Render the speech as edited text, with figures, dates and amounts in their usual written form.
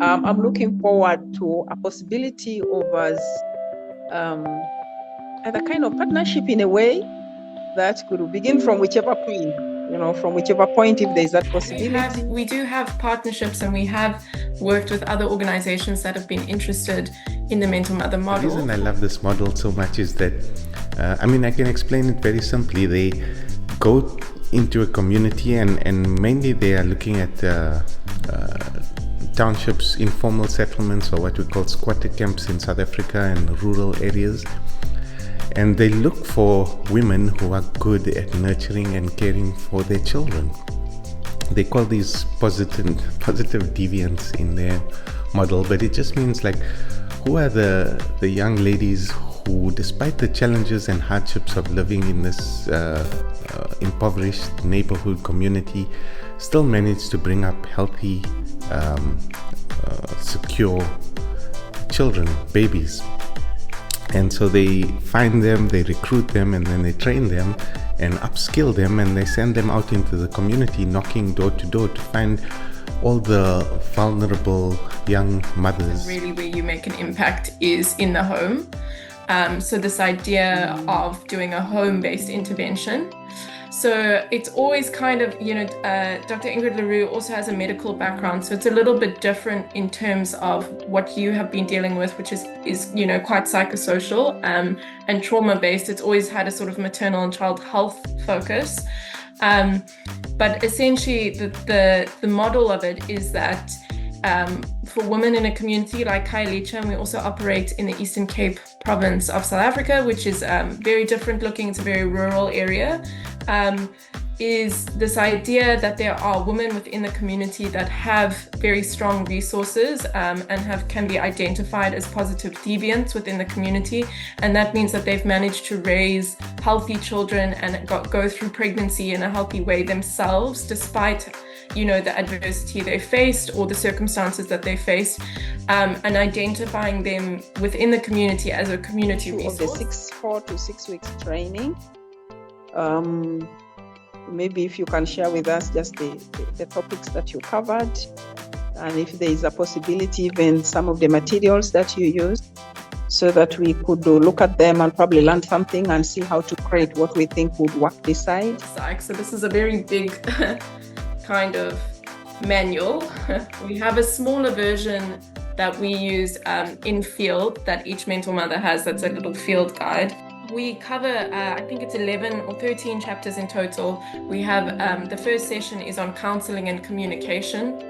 I'm looking forward to a possibility of us either kind of partnership in a way that could begin from whichever point, from whichever point, if there's that possibility. We do have partnerships, and we have worked with other organizations that have been interested in the mental mother model. The reason I love this model so much is that, I can explain it very simply. They go into a community and mainly they are looking at townships, informal settlements, or what we call squatter camps in South Africa and rural areas. And they look for women who are good at nurturing and caring for their children. They call these positive deviants in their model, but it just means like, who are the young ladies who, despite the challenges and hardships of living in this impoverished neighborhood community, still manage to bring up healthy, secure children, babies. And so they find them, they recruit them, and then they train them and upskill them, and they send them out into the community, knocking door to door to find all the vulnerable young mothers. Really, where you make an impact is in the home. So this idea of doing a home-based intervention. So it's always kind of, Dr. Ingrid LaRue also has a medical background, so it's a little bit different in terms of what you have been dealing with, which is quite psychosocial and trauma-based. It's always had a sort of maternal and child health focus. But essentially, the model of it is that for women in a community like Khayelitsha, and we also operate in the Eastern Cape province of South Africa, which is very different looking. It's a very rural area. Is this idea that there are women within the community that have very strong resources and can be identified as positive deviants within the community. And that means that they've managed to raise healthy children and go through pregnancy in a healthy way themselves, despite the adversity they faced or the circumstances that they faced, and identifying them within the community as a community resource. Of the 4 to 6 weeks training, maybe if you can share with us just the topics that you covered, and if there is a possibility, even some of the materials that you used, so that we could look at them and probably learn something and see how to create what we think would work this side. So this is a very big kind of manual. We have a smaller version that we use in field that each mental mother has. That's a little field guide. We cover, I think it's 11 or 13 chapters in total. We have the first session is on counseling and communication.